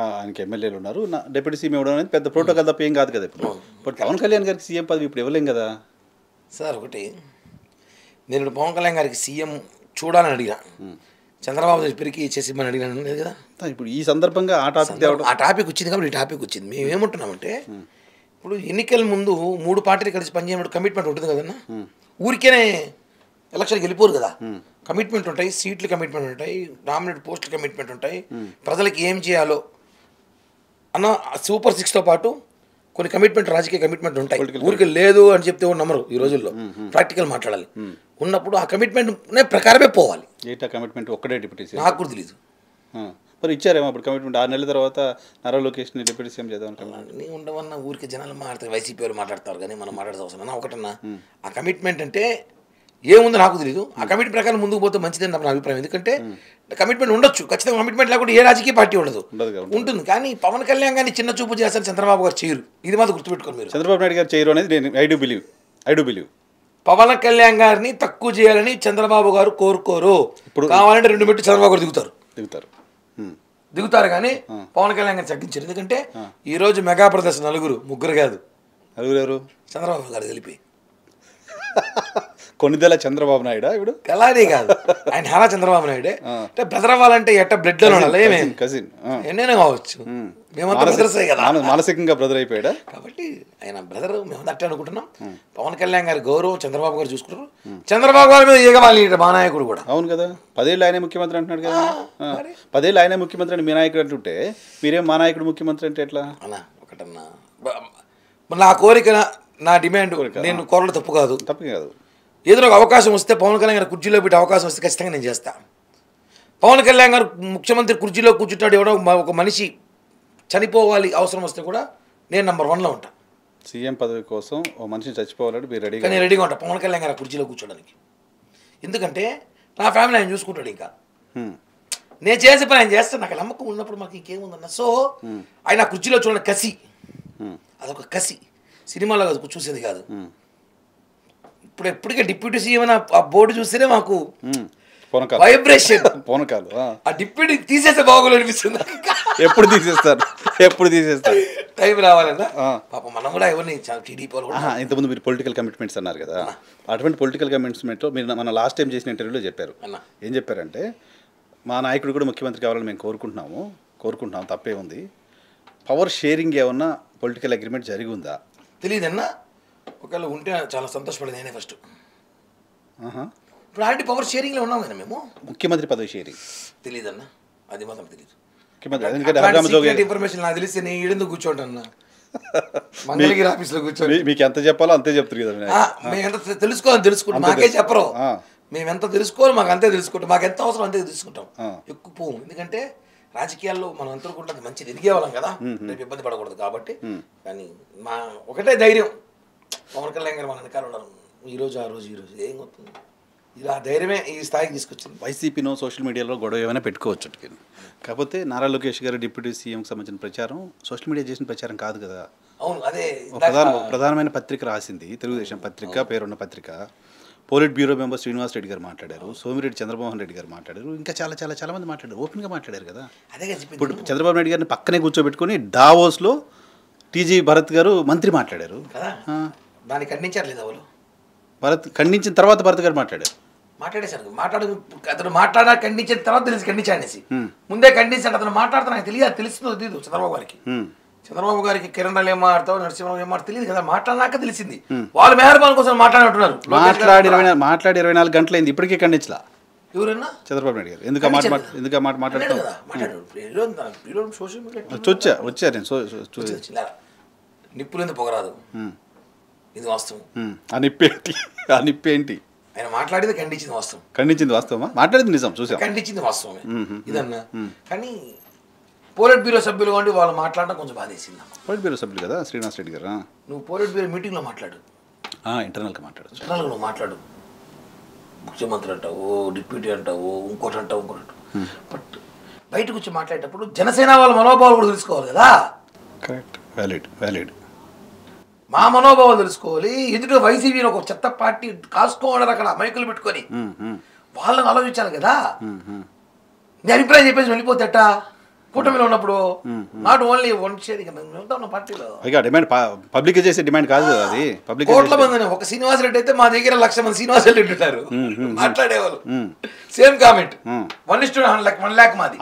ఆయనకి ఎమ్మెల్యేలు ఉన్నారు. డిప్యూటీ సీఎం ఇవ్వడం అనేది పెద్ద ప్రోటోకాల్ తప్ప ఏం కాదు కదా. ఇప్పుడు పవన్ కళ్యాణ్ గారికి సీఎం పదవి ఇప్పుడు ఇవ్వలేం కదా సార్. ఒకటి నేను ఇప్పుడు పవన్ కళ్యాణ్ గారికి సీఎం చూడాలని అడిగినా, చంద్రబాబు ఇప్పటికీ చేసి ఇమ్మని అడిగినాను లేదు కదా. ఇప్పుడు ఈ సందర్భంగా ఆ టాపిక్ వచ్చింది కాబట్టి ఈ టాపిక్ వచ్చింది. మేము ఏమంటున్నామంటే ఇప్పుడు ఎన్నికల ముందు 3 పార్టీలు కలిసి పనిచేయడం కమిట్మెంట్ ఉంటుంది కదన్నా. ఊరికేనే ఎలక్షన్కి వెళ్ళిపోరు కదా. కమిట్మెంట్ ఉంటాయి, సీట్లు కమిట్మెంట్ ఉంటాయి, నామినేట్ పోస్టులు కమిట్మెంట్ ఉంటాయి, ప్రజలకి ఏం చేయాలో అన్న సూపర్ 6తో పాటు కొన్ని కమిట్మెంట్, రాజకీయ కమిట్మెంట్ ఉంటాయి. ఊరికి లేదు అని చెప్తే కూడా నమ్మరు ఈ రోజుల్లో. ప్రాక్టికల్ మాట్లాడాలి. ఉన్నప్పుడు ఆ కమిట్మెంట్ ప్రకారమే పోవాలి. కమిట్మెంట్ ఒక్కడే డిప్యూటీ సీఎం నాకు కూడా తెలీదు. మరి ఇచ్చారేమో అప్పుడు కమిట్మెంట్. 6 నెలల తర్వాత నారా లోకేష్ని డిప్యూటీ సీఎం చేద్దాం నేను ఉండవన్నా ఊరికి జనాలు మాట్లాడతారు, వైసీపీ వాళ్ళు మాట్లాడతారు, కానీ మనం మాట్లాడే అవసరం ఒకటన్నా. ఆ కమిట్మెంట్ అంటే ఏముందో నాకు తెలియదు. ఆ కమిట్మెంట్ ప్రకారం ముందుకు పోతే మంచిదని నా అభిప్రాయం. ఎందుకంటే కమిట్మెంట్ ఉండొచ్చు, ఖచ్చితంగా కమిట్మెంట్ లేకుండా ఏ రాజకీయ పార్టీ ఉండదు, ఉంటుంది. కానీ పవన్ కళ్యాణ్ గారిని చిన్న చూపు చేస్తారు, చంద్రబాబు గారు చేయరు. ఇది మాత్రం గుర్తుపెట్టుకోండి మీరు. చంద్రబాబు నాయుడు గారు చేయరు అనేది నేను I do believe. Pawan Kalyan గారిని తక్కువ చేయాలని చంద్రబాబు గారు కోరుకోరు. ఇప్పుడు కావాలంటే 2 మెట్లు చంద్రబాబు గారు దిగుతారు కానీ పవన్ కళ్యాణ్ గారిని తగ్గించారు. ఎందుకంటే ఈరోజు మెగా ప్రదర్శన 4 కాదు, ఎవరు చంద్రబాబు గారు తెలిపి కొన్నిదెల చంద్రబాబు నాయుడు ఇప్పుడు అలానే కాదు, ఆయన హరా చంద్రబాబు నాయుడే. అంటే బ్రదర్ అవ్వాలంటే ఎట్ట బ్లడ్ లో కజిన్ ఎన్నైనా కావచ్చు. మేమంతా బ్రదర్సే కదా, మానసికంగా బ్రదర్ అయిపోయాడా. కాబట్టి ఆయన బ్రదర్ మేము అట్టే అనుకుంటున్నాం. పవన్ కళ్యాణ్ గారి గౌరవం చంద్రబాబు గారు చూసుకుంటారు. చంద్రబాబు గారి మీద ఏగవాలి మా నాయకుడు కూడా. అవును కదా, 10 ఏళ్ళు ఆయనే ముఖ్యమంత్రి అంటున్నాడు కదా. 10 ఏళ్ళు ఆయనే ముఖ్యమంత్రి అని మీ నాయకుడు అంటుంటే మీరేం మా నాయకుడు ముఖ్యమంత్రి అంటే ఎట్లా అన్నా? ఒకటన్నా నా కోరిక, నా డిమాండ్, నేను కోరలు తప్పు కాదు. ఏదో ఒక అవకాశం వస్తే పవన్ కళ్యాణ్ గారు కుర్చీలో పెట్టి అవకాశం వస్తే ఖచ్చితంగా నేను చేస్తాను. పవన్ కళ్యాణ్ గారు ముఖ్యమంత్రి కుర్చీలో కూర్చుంటాడు. ఎవడో ఒక మనిషి చనిపోవాలి అవసరం వస్తే కూడా నేను నెంబర్ 1లో ఉంటాను. సీఎం పదవి కోసం ఓ మనిషిని చచ్చిపోవాలంటే మీరు రెడీగా? నేను రెడీగా ఉంటాను పవన్ కళ్యాణ్ గారు కుర్చీలో కూర్చోడానికి. ఎందుకంటే నా ఫ్యామిలీ ఆయన చూసుకుంటాడు. ఇంకా నేను చేసే పని ఆయన చేస్తాను. నాకు నమ్మకం ఉన్నప్పుడు మనకి ఇంకేముందన్న. సో ఆయన కుర్చీలో చూడండి, కసి, అదొక కసి. సినిమాలో కాదు, చూసేది కాదు. ఇప్పుడు ఎప్పటికే డిప్యూటీ సీఎం అని ఆ బోర్డు చూస్తేనే మాకు వైబ్రేషన్. ఆ డిప్యూటీ తీసేస్తే బాగోలు అనిపిస్తుంది. ఎప్పుడు తీసేస్తారు టైం రావాలన్నా. పాప మనం కూడా ఎవరిని టీడీపీ. ఇంతకుముందు మీరు పొలిటికల్ కమిట్మెంట్స్ అన్నారు కదా, అటువంటి పొలిటికల్ కమిట్మెంట్లో మీరు మన లాస్ట్ టైం చేసిన ఇంటర్వ్యూలో చెప్పారు. ఏం చెప్పారంటే, మా నాయకుడు కూడా ముఖ్యమంత్రి కావాలని మేము కోరుకుంటున్నాం, తప్పే ఉంది. పవర్ షేరింగ్ ఏమన్నా పొలిటికల్ అగ్రిమెంట్ జరిగి ఉందా? తెలియదన్నా. ఒకవేళ ఉంటే చాలా సంతోషపడేది నేనే ఫస్ట్. ఇప్పుడు ఆల్రెడీ పవర్ షేరింగ్లో ఉన్నాం కదా మేము. ముఖ్యమంత్రి పదవి షేరింగ్ తెలియదన్నా, అది మాత్రం తెలియదు. ఇన్ఫర్మేషన్ నాకు తెలిస్తే నేను ఈడెందుకు కూర్చోంటన్నా, మంగళగిరి ఆఫీస్లో కూర్చోండి. మీకు ఎంత చెప్పాలో అంతే చెప్తారు కదా. మేము ఎంత తెలుసుకోవాలని తెలుసుకుంటాం, మాకే చెప్పరు. మేము ఎంత తెలుసుకోవాలి మాకు అంతే తెలుసుకుంటాం, మాకు ఎంత అవసరం అంతే తెలుసుకుంటాం, ఎక్కువ పోము. ఎందుకంటే రాజకీయాల్లో మనం అంతకుంటే మంచిది ఎదిగేవాళ్ళం కదా, రేపు ఇబ్బంది పడకూడదు కాబట్టి. కానీ మా ఒకటే ధైర్యం, పవన్ కళ్యాణ్ గారు మన వెనకాల ఉన్నారు. ఈరోజు ఏం అవుతుంది, ఇలా ధైర్యమే ఈ స్థాయికి తీసుకొచ్చింది. వైసీపీనో సోషల్ మీడియాలో గొడవ ఏమైనా పెట్టుకోవచ్చు, కాకపోతే నారా లోకేష్ గారు డిప్యూటీ సీఎంకి సంబంధించిన ప్రచారం సోషల్ మీడియా చేసిన ప్రచారం కాదు కదా. అవును, అదే ప్రధానమైన పత్రిక రాసింది, తెలుగుదేశం పత్రిక, పేరున్న పత్రిక. Polit bureau member Srinivas Reddy గారు మాట్లాడారు, సోమిరెడ్డి చంద్రమోహన్ రెడ్డి గారు మాట్లాడారు, ఇంకా చాలా మంది మాట్లాడారు, ఓపెన్గా మాట్లాడారు కదా. ఇప్పుడు చంద్రబాబు నాయుడు గారిని పక్కనే కూర్చోబెట్టుకుని డావోస్లో టీజీ భరత్ గారు మంత్రి మాట్లాడారు. దాన్ని ఖండించట్లేదు వాళ్ళు. ఖండించిన తర్వాత భరత్ గారు మాట్లాడేశారు. అతను ఖండించిన తర్వాత తెలిసి ఖండించానేసి, ముందే ఖండించాడు. అతను మాట్లాడుతున్నా నాకు తెలుస్తుందో తెలియదు చంద్రబాబు గారికి కిరణ్ రావు ఏం మాట్లాడతావు, నరసింహరావు ఏం తెలియదు కదా. మాట్లాడినాక తెలిసింది. వాళ్ళు మెహర్బాన్ కోసం మాట్లాడినట్టున్నారు. మాట్లాడి 24 గంటలైంది, ఇప్పటికీ ఖండించలా ఎవరన్నా. చంద్రబాబు నాయుడు గారు ఎందుకు మాట్లాడారు? నిప్పులు ఎందుకు పొగరాదు, ఇది వాస్తవం. ఆ నిప్పేంటి ఆయన మాట్లాడేది ఖండించింది వాస్తవమా? మాట్లాడేది నిజం, చూసాం, ఖండించింది వాస్తవమే ఇదన్నా. కానీ పోలిట్ బ్యూరో సభ్యులు వంటి వాళ్ళు మాట్లాడడం కొంచెం బాధేసింది. పోలిట్ బ్యూరో సభ్యులు కదా శ్రీనివాస్ రెడ్డి గారు. నువ్వు పోలిట్ బ్యూరో మీటింగ్లో మాట్లాడు, ఇంటర్నల్గా మాట్లాడు, నువ్వు మాట్లాడు. ముఖ్యమంత్రి అంటావు, డిప్యూటీ అంటావు, ఇంకోటి అంటావు. బట్ బయటకు వచ్చి మాట్లాడేటప్పుడు జనసేన వాళ్ళ మనోభావాలు కూడా తెలుసుకోవాలి కదా. Correct, valid. మా మనోభావాలు తెలుసుకోవాలి. ఎదుటి వైసీపీలో ఒక చెత్త పార్టీ కాసుకోవాలి అక్కడ మైకులు పెట్టుకొని వాళ్ళని ఆలోచించాలి కదా. నీ అభిప్రాయం చెప్పేసి వెళ్ళిపోతేట కూటమిలో ఉన్నప్పుడు నాట్ ఓన్లీ వన్ షేర్ ఉన్న పార్టీలో డిమాండ్ పబ్లిక్ చేసే డిమాండ్ కాదు అది. పబ్లిక్ కోట్ల మంది ఒక శ్రీనివాస్ రెడ్డి అయితే మా దగ్గర 1,00,000 మంది శ్రీనివాస్ రెడ్డి ఉంటారు మాట్లాడేవాళ్ళు. సేమ్ కామెంట్ 1:1,00,000 మాది.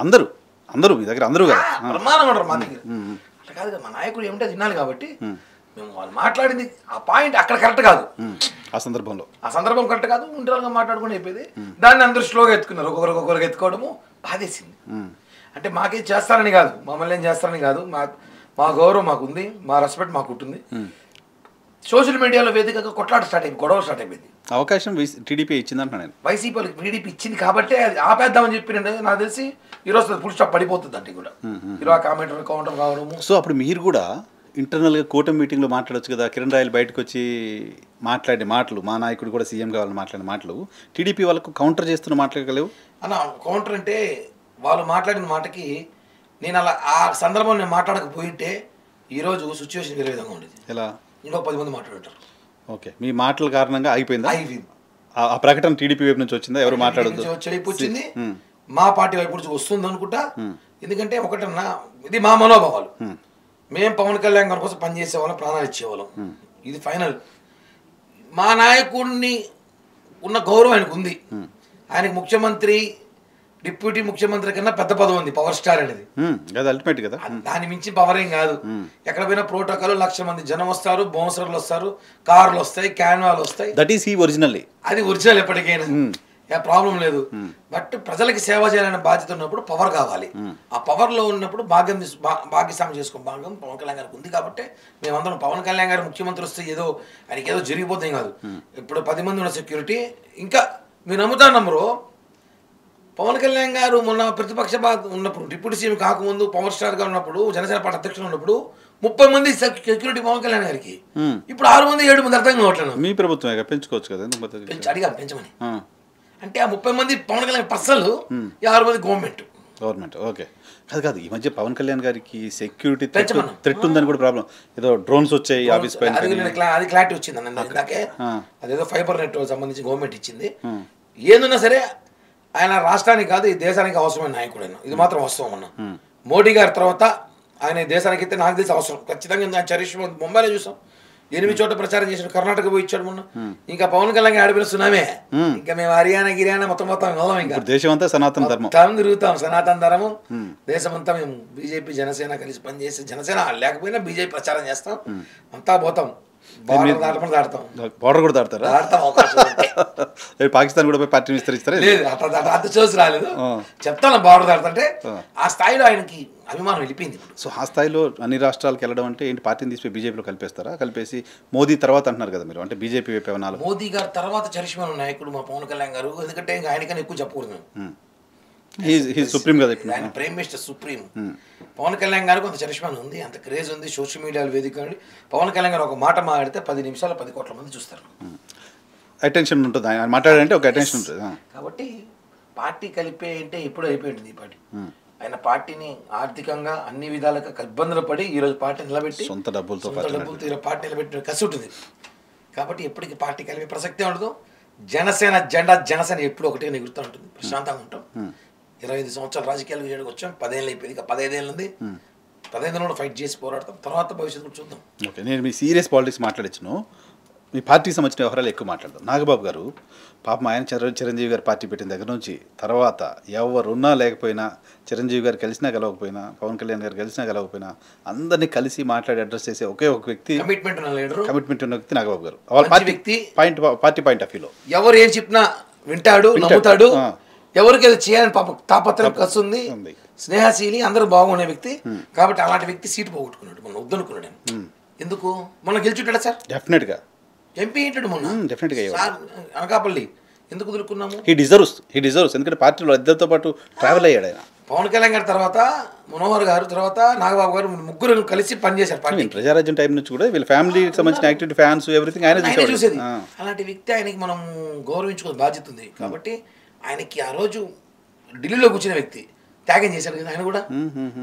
అందరూ మీ దగ్గర అందరూ కదా బ్రహ్మాండం ఉంటారు మా దగ్గర. అట్లా కాదు కదా, మా నాయకుడు ఏమిటో తినాలి కాబట్టి మేము వాళ్ళు మాట్లాడింది ఆ పాయింట్ అక్కడ కరెక్ట్ కాదు. ఆ సందర్భం కరెక్ట్ కాదు. ఇంటర్గా మాట్లాడుకుని అయిపోయింది. దాన్ని అందరూ స్లోగా ఎత్తుకున్నారు. ఒక్కొక్కరికి ఎత్తుకోవడము బాధేసింది. అంటే మాకేం చేస్తారని కాదు, మమ్మల్ని ఏం చేస్తారని కాదు, మా గౌరవం మాకు ఉంది, మా రెస్పెక్ట్ మాకు ఉంటుంది. సోషల్ మీడియాలో వేదికగా కొట్లాట గొడవ స్టార్ట్ అయిపోయింది. అవకాశం టీడీపీ ఇచ్చిందంటున్నా నేను. వైసీపీ వాళ్ళకి టీడీపీ ఇచ్చింది కాబట్టి అది ఆపేద్దామని చెప్పి నాకు తెలిసి ఈరోజు ఫుల్ స్టాప్ పడిపోతుంది అంటే కూడా ఈరోజు కౌంటర్ కావడము. సో అప్పుడు మీరు కూడా ఇంటర్నల్గా కూటమి మీటింగ్లో మాట్లాడొచ్చు కదా. కిరణ్ రాయలు బయటకు వచ్చి మాట్లాడే మాటలు, మా నాయకుడు కూడా సీఎం కావాలని మాట్లాడిన మాటలు టీడీపీ వాళ్ళకు కౌంటర్ చేస్తున్న మాట్లాడగలేవు అన్న. కౌంటర్ అంటే వాళ్ళు మాట్లాడిన మాటకి నేను అలా ఆ సందర్భం నేను మాట్లాడకపోయింటే ఈరోజు సిచ్యువేషన్ వేరే విధంగా ఉండేది. ఎలా? ఇంకో 10 మంది మాట్లాడుంటారు. ఓకే, మీ మాటల కారణంగా అయిపోయింది. ఆ ప్రకటన టీడీపీ వైపు నుంచి వచ్చిందా? ఎవరు మాట్లాడదు వచ్చింది మా పార్టీ వైపు నుంచి వస్తుంది అనుకుంటా. ఎందుకంటే ఒకటన్నా ఇది మా మనోభావాలు. మేము పవన్ కళ్యాణ్ గారి కోసం పనిచేసేవాళ్ళం, ప్రాణాలు ఇచ్చేవాళ్ళం. ఇది ఫైనల్. మా నాయకుడిని ఉన్న గౌరవం ఆయనకు ఉంది. ఆయనకు ముఖ్యమంత్రి, డిప్యూటీ ముఖ్యమంత్రి కన్నా పెద్ద పదవి ఉంది, పవర్ స్టార్ అనేది. అల్టిమేట్ కదా. దాని మించి పవర్ ఏం కాదు. ఎక్కడ పోయినా ప్రోటోకాల్ 1,00,000 మంది జనం వస్తారు, బౌన్సర్లు వస్తారు, కార్లు వస్తాయి, క్యాన్వాలు వస్తాయి. That is original. అది ఒరిజినల్ ఎప్పటికైనా ప్రాబ్లం లేదు. బట్ ప్రజలకి సేవ చేయాలనే బాధ్యత ఉన్నప్పుడు పవర్ కావాలి. ఆ పవర్ లో ఉన్నప్పుడు భాగ్యస్వామ్యం చేసుకో భాగం పవన్ కళ్యాణ్ గారికి ఉంది. కాబట్టి మేమందరం పవన్ కళ్యాణ్ గారు ముఖ్యమంత్రి వస్తే ఆయనకి ఏదో జరిగిపోతాయి కాదు. ఇప్పుడు 10 మంది ఉన్న సెక్యూరిటీ. ఇంకా మీరు నమ్మురు, పవన్ కళ్యాణ్ గారు మొన్న ప్రతిపక్ష ఉన్నప్పుడు, డిప్యూటీ సీఎం కాకముందు పవర్ స్టార్ గా ఉన్నప్పుడు, జనసేన పార్టీ అధ్యక్షుడు ఉన్నప్పుడు 30 మంది సెక్యూరిటీ పవన్ కళ్యాణ్ గారికి. ఇప్పుడు 6 మంది 7 మంది అర్థం కావట్లేదు. మీ ప్రభుత్వం పెంచుకోవచ్చు కదా, అడిగా పెంచమని. అంటే ఆ 30 మంది పవన్ కళ్యాణ్ పర్సనల్, 6 మంది గవర్నమెంట్. ఓకే, కాదు ఈ మధ్య పవన్ కళ్యాణ్ గారికి సెక్యూరిటీ థ్రెట్ ఉందని కూడా ప్రాబ్లం. ఏదో డ్రోన్స్ వచ్చాయి ఆఫీస్ పైన, అది క్లారిటీ వచ్చింది అన్న ఇందాకే. అదేదో ఫైబర్ నెట్ సంబంధించి గవర్నమెంట్ ఇచ్చింది. ఏదున్నా సరే ఆయన రాష్ట్రానికి కాదు, ఈ దేశానికి అవసరమైన నాయకుడు ఆయన. ఇది మాత్రం వాస్తవం అన్న. మోడీ గారి తర్వాత ఆయన దేశానికి అయితే నాకు తెలిసి అవసరం ఖచ్చితంగా. చరిష్మా ముంబైలో చూసాం, 8 చోట ప్రచారం చేశాడు. కర్ణాటక పోయి ఇచ్చాడు మొన్న. ఇంకా పవన్ కళ్యాణ్ ఆడిపిస్తున్నామే. ఇంకా మేము హర్యానా మొత్తం వెళ్దాం. ఇంకా దేశం అంతా సనాతన ధర్మం తిరుగుతాం. సనాతన ధర్మం దేశమంతా మేము బీజేపీ జనసేన కలిసి పనిచేసి, జనసేన లేకపోయినా బీజేపీ ప్రచారం చేస్తాం. అంతా పోతాం. బోర్డర్ కూడా దాడతారా? పాకిస్తాన్ కూడా పార్టీ విస్తరిస్తారా? లేదు, అంత చూసి రాలేదు. చెప్తాను బోర్డర్ దాడుతుంటే ఆ స్థాయిలో ఆయనకి అభిమానం వెళ్ళిపోయింది. సో ఆ స్థాయిలో అన్ని రాష్ట్రాలకు వెళ్ళడం అంటే ఏంటి? పార్టీని తీసిపోయి బీజేపీలో కలిపేస్తారా? కలిపేసి మోదీ తర్వాత అంటున్నారు కదా మీరు, అంటే బీజేపీ వైపు ఏమన్నా? మోదీ గారు తర్వాత చరిష్మా నాయకుడు మా పవన్ కళ్యాణ్ గారు. ఎందుకంటే ఇంకా ఆయనకన్నా ఎక్కువ చెప్పకూడదు. సుప్రీం కదా, ఆయన prime minister, supreme. Pawan Kalyan గారికి కొంత చరిష్మా ఉంది, అంత క్రేజ్ ఉంది. సోషల్ మీడియాలో వేదిక పవన్ కళ్యాణ్ గారు ఒక మాట మాట్లాడితే 10 నిమిషాలు 10 కోట్ల మంది చూస్తారు. అటెన్షన్ ఉంటుంది, ఆయన మాట్లాడాలంటే ఒక అటెన్షన్ ఉంటుంది. కాబట్టి పార్టీ కలిపే అంటే ఎప్పుడు అయిపోయి ఉంటుంది ఈ పార్టీ. ఆయన పార్టీని ఆర్థికంగా అన్ని విధాలుగా ఇబ్బందులు పడి ఈరోజు పార్టీ నిలబెట్టి సొంత డబ్బులతో పార్టీ నిలబెట్టిన కసి ఉంటుంది. కాబట్టి ఎప్పటికీ పార్టీ కలిపే ప్రసక్తే ఉండదు. జనసేన జనసేన ఎప్పుడు ఒకటే ఎగురుతూ ఉంటుంది. ప్రశాంతంగా ఉంటాం. 25 సంవత్సరాలు రాజకీయాలకు చేయడానికి వచ్చాం. 10 ఏళ్ళు అయిపోయింది. ఇంకా 15 ఏళ్ళు ఉంది. 15 కూడా ఫైట్ చేసి పోరాడతాం. తర్వాత భవిష్యత్తు కూడా చూద్దాం. ఓకే, నేను మీ సీరియస్ పాలిటిక్స్ మాట్లాడచ్చును. మీ పార్టీకి సంబంధించిన వ్యవహారాలు ఎక్కువ మాట్లాడదాం. నాగబాబు గారు పాపం ఆయన చిరంజీవి గారు పార్టీ పెట్టిన దగ్గర నుంచి తర్వాత ఎవరున్నా లేకపోయినా, చిరంజీవి గారు కలిసినా కలవకపోయినా, పవన్ కళ్యాణ్ గారు కలిసినా కలవకపోయినా, అందరినీ కలిసి మాట్లాడి అడ్రస్ చేసే ఒకే ఒక వ్యక్తి, కమిట్మెంట్ ఉన్న వ్యక్తి నాగబాబు గారు. పార్టీ పాయింట్ ఆఫ్ వ్యూలో ఎవరు ఏం చెప్పినా వింటాడు, నమ్ముతాడు. ఎవరికి ఏదో చేయాలని తాపత్రం కసి ఉంది, స్నేహశీలి, అందరూ బాగుండే వ్యక్తి. కాబట్టి అలాంటి వ్యక్తి సీటు పోగొట్టుకున్నాడు. మొన్న వద్దనుకున్నాడు. ఎందుకు? మొన్న గెలిచుంటాడా సార్? డెఫినెట్గా ఎంపీ ఏంటాడు మొన్న. డెఫినెట్గా అనకాపల్లి ఎందుకు వదులుకున్నాము? He deserves. ఎందుకంటే పార్టీలో ఇద్దరితో పాటు ట్రావెల్ అయ్యాడు ఆయన. పవన్ కళ్యాణ్ గారి తర్వాత మనోహర్ గారు, తర్వాత నాగబాబు గారు, ముగ్గురు కలిసి పనిచేశారు పార్టీ. ప్రజారాజ్యం టైం నుంచి కూడా వీళ్ళ ఫ్యామిలీకి సంబంధించిన యాక్టివిటీ, ఫ్యాన్స్, ఎవ్రీథింగ్ ఆయన చూసేది. అలాంటి వ్యక్తి ఆయనకి మనం గౌరవించుకునే బాధ్యత ఉంది. కాబట్టి ఆయనకి ఆ రోజు ఢిల్లీలో కూర్చున్న వ్యక్తి త్యాగం చేశాడు కదా ఆయన కూడా.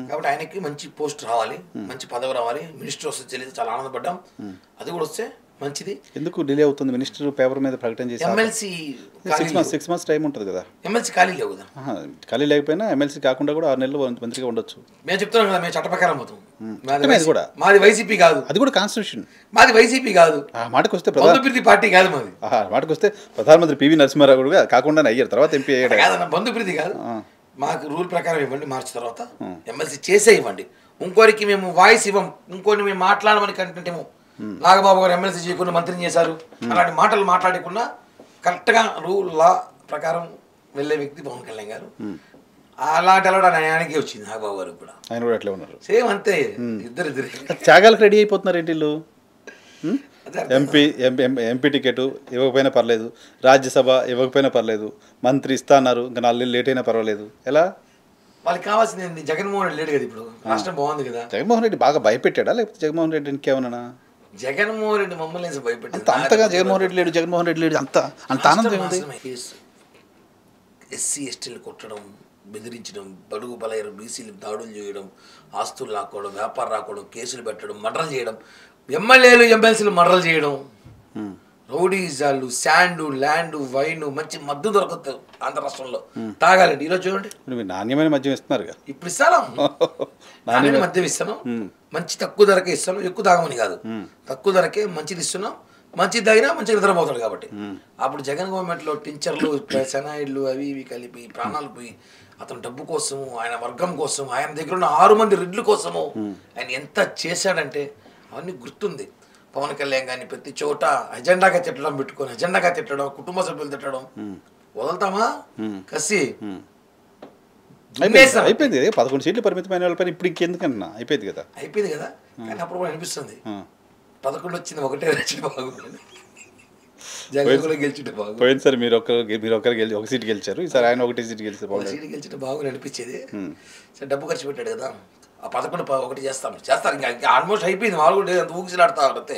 కాబట్టి ఆయనకి మంచి పోస్ట్ రావాలి, మంచి పదవి రావాలి, మినిస్టర్ వస్తే తెలియదు, చాలా ఆనందపడ్డాం. అది కూడా వస్తే మంచిది. ఎందుకు డిలే అవుతుంది? మినిస్టర్ పేపర్ మీద ప్రకటన చేసి ఎమ్మెల్సీ 6 months టైం ఉంటుంది కదా. ఎమ్మెల్సీ ఖాళీ లేవు కదా. ఖాళీ లేకపోయినా ఎమ్మెల్సీ కాకుండా కూడా 6 నెలలు మంత్రిగా ఉండొచ్చు. మేము చెప్తున్నాం కదా, మేము చట్ట ప్రకారం పోతాం. కూడా మాది వైసీపీ కాదు, అది కూడా కాన్స్టిట్యూషన్. మాది వైసీపీ కాదు, మాటకు వస్తే బంధుప్రీతి పార్టీ కాదు మాది. మాటకు వస్తే ప్రధానమంత్రి పివి నరసింహారావు కూడా కాకుండా అయ్యారు, తర్వాత ఎంపీ అయ్యాడు కాదన్న. బంధుప్రీతి కాదు, మాకు రూల్ ప్రకారం ఇవ్వండి, మార్చి తర్వాత ఎమ్మెల్సీ చేసే ఇవ్వండి. ఇంకోరికి మేము వాయిస్ ఇవ్వం, ఇంకోటి మేము మాట్లాడమని కంటేమో నాగబాబు గారు ఎమ్మెల్సీ చేయకుండా మంత్రిని చేశారు అలాంటి మాటలు మాట్లాడకుండా కరెక్ట్గా రూల్ లా ప్రకారం వెళ్ళే వ్యక్తి పవన్ కళ్యాణ్ గారు. అలాంటి అలవాటు ఆయనకే వచ్చింది, నాగబాబు గారికి కూడా. ఆయన కూడా అట్లే ఉన్నారు, సేమ్ అంతే. ఇద్దరు త్యాగాలకు రెడీ అయిపోతున్నారు ఏంటి వీళ్ళు? ఎంపీ టికెట్ ఇవ్వకపోయినా పర్లేదు, రాజ్యసభ ఇవ్వకపోయినా పర్లేదు, మంత్రి ఇస్తా అన్నారు, ఇంకా 4 నెలలు లేట్ అయినా పర్వాలేదు. ఎలా? వాళ్ళకి కావాల్సింది జగన్మోహన్ రెడ్డి లేడు కదా, ఇప్పుడు రాష్ట్రం బాగుంది కదా. జగన్మోహన్ రెడ్డి బాగా భయపెట్టాడా, లేకపోతే జగన్మోహన్ రెడ్డి ఇంకేమన్నా? జగన్మోహన్ రెడ్డి మమ్మల్ని భయపెట్టాడు అంతగా. జగన్మోహన్ రెడ్డి లేడు అంత ఆనందం ఉంది. ఎస్సీ ఎస్టీలు కొట్టడం, బెదిరించడం, బడుగు బలైన బీసీలు దాడులు చేయడం, ఆస్తులు లాక్కోవడం, వ్యాపారం రాకోవడం, కేసులు పెట్టడం, మర్డర్లు చేయడం, ఎమ్మెల్యేలు ఎమ్మెల్సీలు మర్డర్లు చేయడం, రౌడీజాలు, శాండు, ల్యాండ్, వైన్, మంచి మద్దు దొరకదు ఆంధ్ర రాష్ట్రంలో తాగాలండి. ఈరోజు చూడండి, నాణ్యమైన మద్యం ఇస్తున్నారు, ఇప్పుడు ఇస్తాను నాణ్యమైన మద్యం ఇస్తాను, మంచి తక్కువ ధరకే ఇస్తాను, ఎక్కువ తాగమని కాదు, తక్కువ ధరకే మంచిది ఇస్తున్నాం. మంచిది తాగినా మంచిగా నిద్రపోతాడు. కాబట్టి అప్పుడు జగన్ గవర్నమెంట్లో టించర్లు, సెనాయిడ్లు అవి ఇవి కలిపి ప్రాణాలు పోయి అతను డబ్బు కోసము, ఆయన వర్గం కోసం, ఆయన దగ్గర ఉన్న 6 మంది రెడ్ల కోసము ఆయన ఎంత చేశాడంటే అవన్నీ గుర్తుంది. పవన్ కళ్యాణ్ గారిని ప్రతి చోట అజెండాగా తిట్టడం, పెట్టుకొని అజెండాగా తిట్టడం, కుటుంబ సభ్యులు తిట్టడం వదులుతామా? కసి అయిపోయింది. 11 సీట్లు పరిమితమైన వాళ్ళపైన ఇప్పుడు ఇంకెందుకన్నా అయిపోయింది కదా. కానీ అప్పుడు కూడా అనిపిస్తుంది 11 వచ్చింది, ఒకటే వచ్చింది బాగుంది, జగన్ కూడా గెలిచింటే బాగుంది. పోయినసారి మీరు ఒకరు గెలిచి ఒక సీట్ గెలిచారు, ఈసారి ఆయన ఒకటి సీట్ గెలిచి సీట్ గెలిచింటే బాగుంది అనిపించేది. సరే డబ్బు ఖర్చు పెట్టాడు కదా, ఆ 11 చేస్తారు ఇంకా ఆల్మోస్ట్ అయిపోయింది. వాళ్ళు కూడా అంత ఊగిసిలాడతారు అంతే.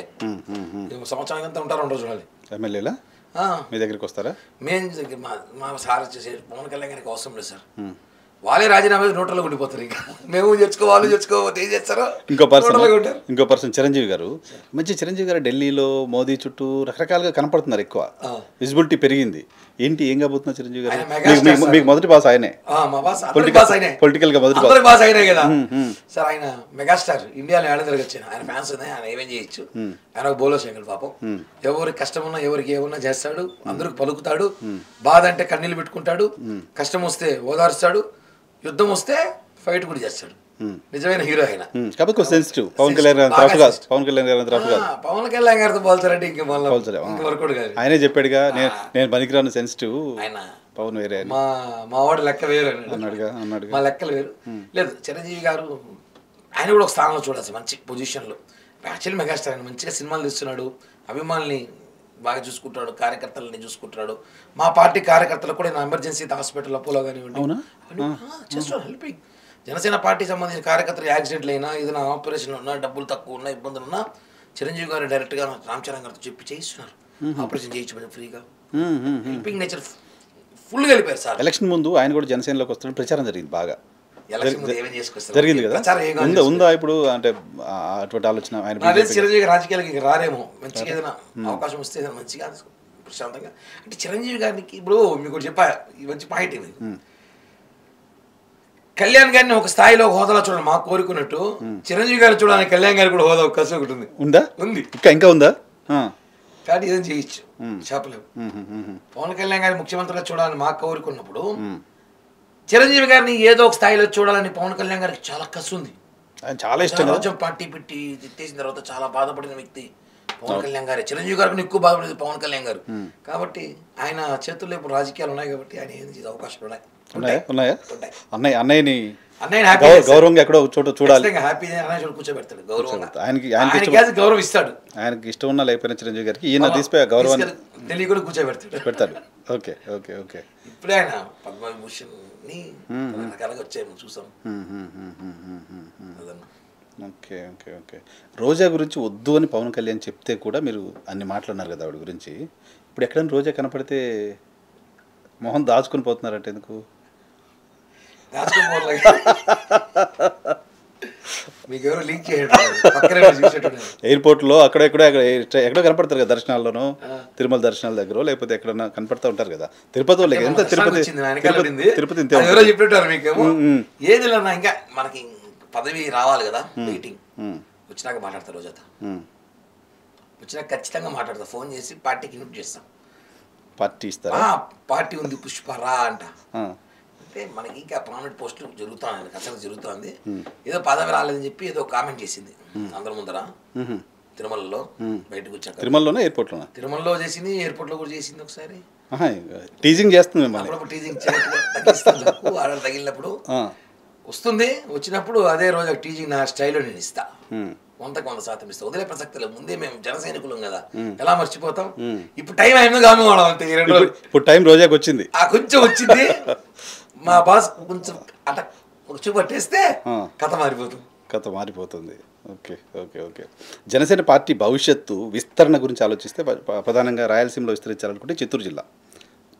సంవత్సరానికి అంతా ఉంటారు, ఉండరు చూడాలి. ఎమ్మెల్యేలా మీ దగ్గరికి వస్తారా? మేము మా సార్ వచ్చేసి పవన్ కళ్యాణ్ గారికి అవసరం లేదు సార్, వాళ్ళే రాజీనామా నోట్లలో ఉండిపోతారు. ఇంకా మేము తెచ్చుకోకపోతే ఏం చేస్తారో. ఇంకో పర్సన్ చిరంజీవి గారు, మంచి చిరంజీవి గారు ఢిల్లీలో మోదీ చుట్టూ రకరకాలుగా కనపడుతున్నారు, ఎక్కువ విజిబిలిటీ పెరిగింది. ఏంటి ఏం కాబోతున్నారు చిరంజీవి గారు? మీకు మొదటి బాస్ ఆయనే, పొలిటికల్ గా మొదటి బాస్ ఆయనే కదా సార్. ఆయన మెగాస్టార్, ఇండియాలో ఏడాది తిరగచ్చు, ఆయన ఫ్యాన్స్ ఉన్నాయి, ఆయన ఏమేం చేయొచ్చు. ఆయన ఒక బోలో శంకర్ పాపం, ఎవరికి కష్టం ఉన్నా ఎవరికి ఏమన్నా చేస్తాడు, అందరికి పలుకుతాడు. బాధ అంటే కన్నీళ్ళు పెట్టుకుంటాడు, కష్టం వస్తే ఓదారుస్తాడు, యుద్ధం వస్తే ఫైట్ కూడా చేస్తాడు. నిజమైన హీరో ఆయన. కాబట్టి సెన్సిటివ్. పవన్ కళ్యాణ్ గారితో పోల్చారంటే ఇంక వర్కౌట్ కాదు. ఆయనే చెప్పాడుగా, నేను పనికిరాను, సెన్సిటివ్. ఆయన పవన్ వేరే, మా వాడు లెక్క వేరు అన్నాడుగా. మా లెక్కలు వేరు. లేదు, చిరంజీవి గారు ఆయన కూడా ఒక స్థానంలో చూడాల్సి, మంచి పొజిషన్లో. యాక్చువల్లీ మెగాస్టార్, ఆయన మంచిగా సినిమాలు తీస్తున్నాడు, అభిమానుల్ని బాగా చూసుకుంటాడు, కార్యకర్తలని చూసుకుంటున్నాడు. మా పార్టీ కార్యకర్తలకు కూడా ఎమర్జెన్సీ హాస్పిటల్ అపోలో కానివ్వండి చేస్తున్నాడు, హెల్పింగ్. జనసేన పార్టీ సంబంధించిన కార్యకర్తలు యాక్సిడెంట్లు అయినా, ఏదైనా ఆపరేషన్ ఉన్నా, డబ్బులు తక్కువ ఉన్నా, ఇబ్బందులు ఉన్నా, చిరంజీవి గారు డైరెక్ట్గా రామ్ చరణ్ గారితో చెప్పి చేయిస్తున్నారు. ఆపరేషన్ చేయించబడి ఫ్రీగా. హెల్పింగ్ నేచర్ ఫుల్గా వెళ్ళిపోయారు సార్. ఎలక్షన్ ముందు ఆయన కూడా జనసేనలోకి వస్తున్న ప్రచారం జరిగింది, బాగా జరిగింది కదా. ఉందా ఇప్పుడు అంటే అటువంటి ఆలోచన? ఆయన చిరంజీవి రాజకీయాలకి రారేమో, మంచిగా ఏదైనా అవకాశం వస్తే ఏదైనా మంచిగా ప్రశాంతంగా. అంటే చిరంజీవి గారికి ఇప్పుడు మీకు చెప్పా, మంచి పాయింట్ ఇది. కళ్యాణ్ గారిని ఒక స్థాయిలో హోదాలో చూడండి, మాకు కోరుకున్నట్టు చిరంజీవి గారు చూడాలని కళ్యాణ్ గారు కూడా హోదా అవకాశం ఒకటి ఉంది. ఉంది ఇంకా ఉందా? కానీ ఏదైనా చేయొచ్చు, చెప్పలేము. పవన్ కళ్యాణ్ గారిని ముఖ్యమంత్రిగా చూడాలని మాకు కోరుకున్నప్పుడు చిరంజీవి గారిని ఏదో ఒక స్థాయిలో చూడాలని పవన్ కళ్యాణ్ గారికి చాలా కసి ఉంది. చాలా ఇష్టం. కొంచెం పార్టీ పెట్టి తిట్టేసిన తర్వాత చాలా బాధపడిన వ్యక్తి పవన్ కళ్యాణ్ గారే. చిరంజీవి గారికి ఎక్కువ బాధపడేది పవన్ కళ్యాణ్ గారు. కాబట్టి ఆయన చేతుల్లో ఇప్పుడు రాజకీయాలు ఉన్నాయి కాబట్టి ఆయన ఏం చేసే అవకాశాలు ఉన్నాయా? అన్నయ్యని గౌరవంగా ఎక్కడో చోట చూడాలి, హ్యాపీ కూర్చోబెడతాడు, గౌరవంగా. ఆయనకి గౌరవం ఇస్తాడు. ఆయనకి ఇష్టం ఉన్నా లేకపోయినా చిరంజీవి గారికి ఈయన తీసిపోయి గౌరవాన్ని ఢిల్లీ కూడా కూర్చోబెడతాడు. Okay okay okay. ఇప్పుడే ఆయన పద్మవిభూషణ్ రకరకాలుగా వచ్చాయి చూసాం. Okay okay okay. రోజా గురించి వద్దు అని పవన్ కళ్యాణ్ చెప్తే కూడా మీరు అన్ని మాట్లాడినారు కదా ఆవిడ గురించి. ఇప్పుడు ఎక్కడైనా రోజా కనపడితే మొహం దాచుకుని పోతున్నారంటే ఎందుకు? మీకు ఎవరు లీక్ చేయడం ఎయిర్పోర్ట్లో ఎక్కడో కనపడతారు కదా, దర్శనాల్లోనూ తిరుమల దర్శనాల దగ్గర లేకపోతే ఎక్కడన్నా కనపడతా ఉంటారు కదా. తిరుపతి వాళ్ళకి ఎంత తిరుపతి ఇంతే ఎవరో చెప్పినట్టారు మీకేమో. ఏది లేదన్నా ఇంకా మనకి పదవి రావాలి కదా, మీటింగ్ వచ్చినాక మాట్లాడతారు. రోజంతా వచ్చినాక ఖచ్చితంగా మాట్లాడతా. ఫోన్ చేసి పార్టీకి ఇన్వైట్ చేస్తాం. పార్టీ ఇస్తారా? పార్టీ ఉంది పుష్పరా అంట. అంటే మనకి ఇంకా పర్మనెంట్ పోస్టులు జరుగుతుంది, కసరత్తు జరుగుతుంది. ఏదో పదవి రాలేదని చెప్పి ఏదో కామెంట్ చేసింది అందరి ముందర తిరుమలలో. బయటకు వచ్చాక తిరుమలలోనే ఎయిర్పోర్ట్లోనే తిరుమలలో చేసింది, ఎయిర్పోర్ట్లో కూడా చేసింది. ఒకసారి టీజింగ్ చేస్తుంది, అప్పుడప్పుడు టీజింగ్ తగ్గిస్తాను. ఆర్డర్ తగిలినప్పుడు వస్తుంది. వచ్చినప్పుడు అదే రోజు టీజింగ్ నా స్టైల్లో నేను ఇస్తా. 100% ఇస్తా. వదిలే ప్రసక్తి లేదు. ముందే మేము జన సైనికులం కదా, ఎలా మర్చిపోతాం. ఇప్పుడు టైం అయింది కాను వాడడం అంతే. ఇప్పుడు టైం రోజాకి వచ్చింది, కొంచెం వచ్చింది. మా బాస్ కొంచెం అట కూర్చో పట్టేస్తే కథ మారిపోతుంది. Okay okay okay. Janasena party భవిష్యత్తు విస్తరణ గురించి ఆలోచిస్తే ప్రధానంగా రాయలసీమలో విస్తరించాలనుకుంటే చిత్తూరు జిల్లా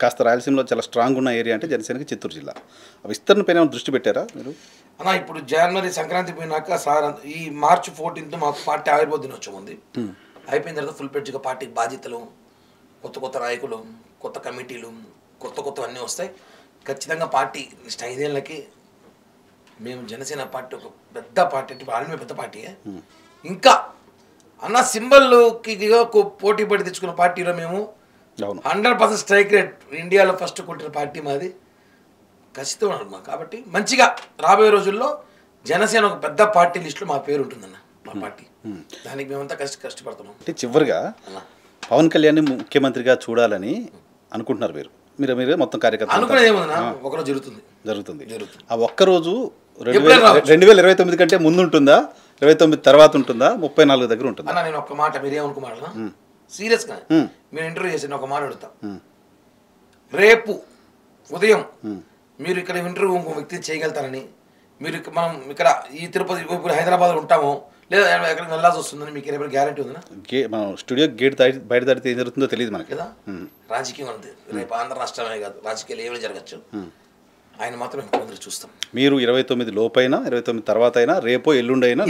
కాస్త రాయలసీమలో చాలా స్ట్రాంగ్ ఉన్న ఏరియా అంటే జనసేనకి చిత్తూరు జిల్లా. విస్తరణ పైన దృష్టి పెట్టారా మీరు? అన్న ఇప్పుడు జనవరి సంక్రాంతి పోయినాక సార్ ఈ మార్చి 14 మాకు పార్టీ ఆవిర్భావ దినోత్సవం ఉంది. అయిపోయిన తర్వాత ఫుల్ ప్లెడ్జ్గా పార్టీకి బాధ్యతలు, కొత్త నాయకులు, కొత్త కమిటీలు, కొత్త అన్నీ వస్తాయి. ఖచ్చితంగా పార్టీ నెక్స్ట్ 5 ఏళ్ళకి మేము జనసేన పార్టీ ఒక పెద్ద పార్టీ, అంటే ఆల్రెడీ పెద్ద పార్టీయే. ఇంకా అన్న సింబల్కి పోటీ పడి తెచ్చుకున్న పార్టీలో మేము 100% స్ట్రైక్ రేట్ ఇండియాలో ఫస్ట్ కొట్టిన పార్టీ మాది. ఖచ్చితంగా ఉన్నాం. కాబట్టి మంచిగా రాబోయే రోజుల్లో జనసేన ఒక పెద్ద పార్టీ లిస్టులో మా పేరు ఉంటుందన్న, మా పార్టీ. దానికి మేమంతా కష్టపడుతున్నాం. అంటే చివరిగా పవన్ కళ్యాణ్ ముఖ్యమంత్రిగా చూడాలని అనుకుంటున్నారు మీరు మొత్తం కార్యకర్తలు అనుకునేది ఏమన్నా ఒకరోజు జరుగుతుంది. ఆ ఒక్కరోజు 2029 కంటే ముందు ఉంటుందా, 29 తర్వాత ఉంటుందా, 34 దగ్గర ఉంటుందా? అన్న నేను ఒక్క మాట, మీరేమనుకోమాటనా సీరియస్గా మీరు ఇంటర్వ్యూ చేసి ఒక మాట అడుగుతా. రేపు ఉదయం మీరు ఇక్కడ ఇంటర్వ్యూ ఇంకో వ్యక్తి చేయగలుగుతారని, మీరు మనం ఇక్కడ ఈ తిరుపతి ఇప్పుడు హైదరాబాద్లో ఉంటామో లేదా ఎక్కడికి వెళ్ళాల్సి వస్తుందని మీకు ఏమైనా గ్యారంటీ ఉందా? మనం స్టూడియో గేట్ బయట దాటితే ఏం జరుగుతుందో తెలియదు మనకి కదా. రాజకీయం ఉంది, రేపు ఆంధ్ర రాష్ట్రమే కాదు రాజకీయాలు ఏమైనా జరగచ్చు. ఆయన మాత్రం ముఖ్యమంత్రి చూస్తాం. మీరు 29 లోపైనా 29 తర్వాత అయినా రేపో ఎల్లుండైనా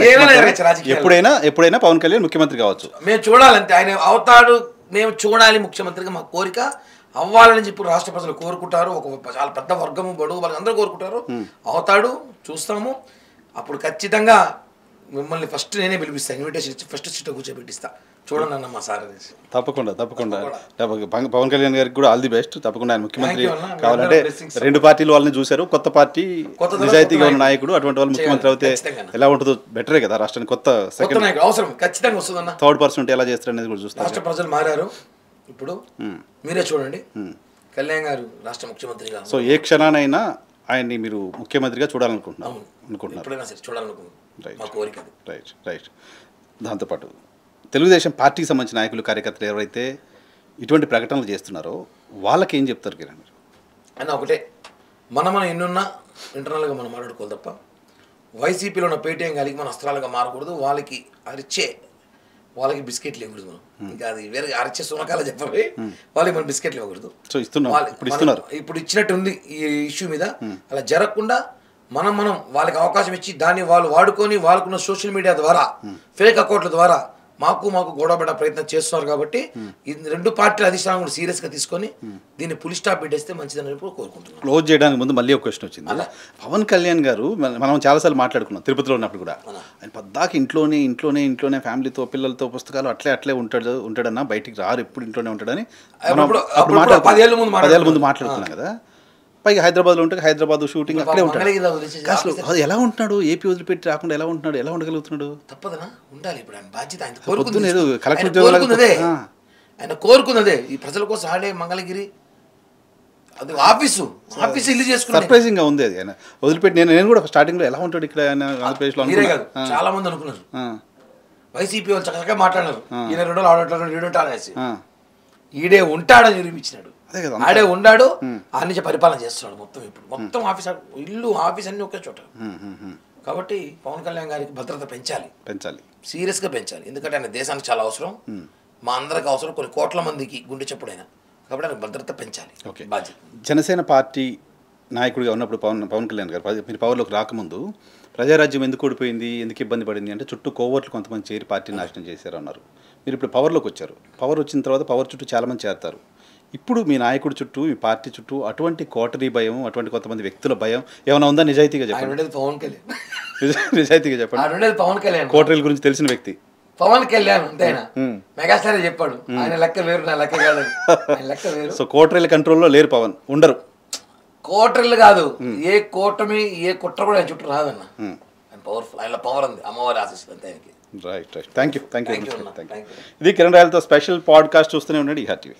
ఎప్పుడైనా పవన్ కళ్యాణ్ ముఖ్యమంత్రి కావచ్చు. మేము చూడాలంటే ఆయన అవుతాడు, మేము చూడాలి ముఖ్యమంత్రిగా మా కోరిక. అవ్వాలని చెప్పి రాష్ట్ర ప్రజలు కోరుకుంటారు. ఒక చాలా పెద్ద వర్గము బడుగు వాళ్ళు అందరూ కోరుకుంటారు. అవుతాడు, చూస్తాము. అప్పుడు ఖచ్చితంగా మిమ్మల్ని ఫస్ట్ నేనే పిలిపిస్తాను, ఇన్విటేషన్ ఇచ్చి ఫస్ట్ సీట్లో కూర్చోబెట్టిస్తా. చూడండి అన్న మా సార్ అనేసి. తప్పకుండా పవన్ కళ్యాణ్ గారికి కూడా ఆల్ ది బెస్ట్. తప్పకుండా ఆయన ముఖ్యమంత్రి కావాలంటే 2 పార్టీలు వాళ్ళని చూశారు. కొత్త పార్టీ నిజాయితీగా ఉన్న నాయకుడు, అటువంటి వాళ్ళు ముఖ్యమంత్రి అయితే ఎలా ఉంటుందో బెటరే కదా. రాష్ట్రానికి కొత్త సెకండ్ అవసరం ఖచ్చితంగా వస్తుందన్న. థర్డ్ పర్సన్ ఎలా చేస్తారు అనేది కూడా చూస్తారు. రాష్ట్ర ప్రజలు మారారు. ఇప్పుడు మీరే చూడండి, కళ్యాణ్ గారు రాష్ట్ర ముఖ్యమంత్రిగా. సో ఏ క్షణానైనా ఆయన్ని మీరు ముఖ్యమంత్రిగా చూడాలనుకుంటున్నారు? ఎప్పుడైనా సరే చూడాలనుకుంటున్నాం, మా కోరిక. రైట్. దాంతోపాటు తెలుగుదేశం పార్టీకి సంబంధించిన నాయకులు, కార్యకర్తలు ఎవరైతే ఇటువంటి ప్రకటనలు చేస్తున్నారో వాళ్ళకి ఏం చెప్తారు కిరణ్ మీరు? అన్న ఒకటే, మనం ఎన్నున్నా ఇంటర్నల్గా మనం మాట్లాడుకోవాలి తప్ప వైసీపీలో ఉన్న పేటీఎం కలిగి మన అస్త్రాలుగా మారకూడదు. వాళ్ళకి బిస్కెట్లు ఇవ్వకూడదు. మనం ఇంకా అది వేరే అరిచే సునకాల చెప్పవి, వాళ్ళకి మనం బిస్కెట్లు ఇవ్వకూడదు. సో ఇస్తున్నారు, ఇప్పుడు ఇచ్చినట్టుంది ఈ ఇష్యూ మీద. అలా జరగకుండా మనం వాళ్ళకి అవకాశం ఇచ్చి దాన్ని వాళ్ళు వాడుకొని వాళ్ళకున్న సోషల్ మీడియా ద్వారా, ఫేక్ అకౌంట్ల ద్వారా మాకు గొడవపడే ప్రయత్నం చేస్తున్నారు. కాబట్టి ఈ 2 పార్టీల అధిష్టానం కూడా సీరియస్గా తీసుకొని దీన్ని పులి స్టాప్ పెట్టేస్తే మంచిదని కోరుకుంటున్నాం. క్లోజ్ చేయడానికి ముందు మళ్ళీ ఒక క్వశ్చన్ వచ్చింది. పవన్ కళ్యాణ్ గారు మనం చాలాసార్లు మాట్లాడుకున్నాం తిరుపతిలో ఉన్నప్పుడు కూడా. ఆయన పద్దాకి ఇంట్లోనే ఫ్యామిలీతో పిల్లలతో పుస్తకాలు అట్లే ఉంటాడన్నా, బయటికి రారు, ఎప్పుడు ఇంట్లోనే ఉంటాడని 10 ఏళ్ళ ముందు మాట్లాడుకున్నాం కదా. పైగా హైదరాబాద్లో ఉంటే హైదరాబాద్ షూటింగ్ అక్కడే ఉంటాడు. అసలు అది ఎలా ఉంటున్నాడు? ఏపీ వదిలిపెట్టి రాకుండా ఎలా ఉంటున్నాడు? ఎలా ఉండగలుగుతున్నాడు? తప్పదనా, ఉండాలి. ఇప్పుడు ఆయన బాధ్యత, ఆయన కోరుకున్నదే ఈ ప్రజల కోసం ఆడే మంగళగిరి అది ఆఫీసు ఇల్లు చేసుకున్నాడు. సర్ప్రైజింగ్ గా ఉంది అది. ఆయన వదిలిపెట్టి నేను కూడా స్టార్టింగ్ లో ఎలా ఉంటాడు ఇక్కడ ఆంధ్రప్రదేశ్లో చాలా మంది అనుకున్నారు. వైసీపీ వాళ్ళు చక్కగా మాట్లాడారు, ఈయన 2 ఆడటాడు అనేసి. ఈడే ఉంటాడని నిరూపించినాడు. ఆడే ఉన్నాడు, ఆ నుంచి పరిపాలన చేస్తున్నాడు మొత్తం. ఇప్పుడు మొత్తం ఆఫీస్, ఇల్లు, ఆఫీస్ అన్ని ఒకే చోట. కాబట్టి పవన్ కళ్యాణ్ గారికి భద్రత పెంచాలి, సీరియస్గా పెంచాలి. ఎందుకంటే ఆయన దేశానికి చాలా అవసరం, మా అందరికి అవసరం, కొన్ని కోట్ల మందికి గుండె చెప్పుడైనా. కాబట్టి ఆయన భద్రత పెంచాలి. బాధ్యత. జనసేన పార్టీ నాయకుడిగా ఉన్నప్పుడు పవన్ కళ్యాణ్ గారు మీరు పవర్లోకి రాకముందు ప్రజారాజ్యం ఎందుకు ఓడిపోయింది, ఎందుకు ఇబ్బంది పడింది అంటే చుట్టూ కోవర్ట్లు కొంతమంది చేరి పార్టీని నాశనం చేశారు అన్నారు. మీరు ఇప్పుడు పవర్లోకి వచ్చారు. పవర్ వచ్చిన తర్వాత పవర్ చుట్టూ చాలామంది చేరతారు. ఇప్పుడు మీ నాయకుడి చుట్టూ, మీ పార్టీ చుట్టూ అటువంటి కోటరీ భయం, అటువంటి కొంతమంది వ్యక్తుల భయం ఏమైనా ఉందా? నిజాయితీగా చెప్పండి. పవన్ కళ్యాణ్ నిజాయితీగా చెప్పండి. పవన్ కళ్యాణ్ కోటరీల గురించి తెలిసిన వ్యక్తి పవన్ కళ్యాణ్ అంతేనా? మెగాస్టార్ చెప్పాడు ఆయన లెక్క వేరు, నా లెక్క కాదు, ఆయన లెక్క వేరు. సో కోటరీల కంట్రోల్లో లేరు పవన్, ఉండరు. కోటరీలు కాదు, ఏ కూటమి ఏ కుట్ర కూడా ఆయన చుట్టూ రాదన్న. ఆయన పవర్ఫుల్, ఆయన పవర్ ఉంది, అమ్మవారి ఆశీస్సులు అంతే ఆయనకి. రైట్. Thank you. ఇది కిరణ్ రాయలతో స్పెషల్ పాడ్కాస్ట్ చూస్తూనే ఉండండి ఈహా టీవీ.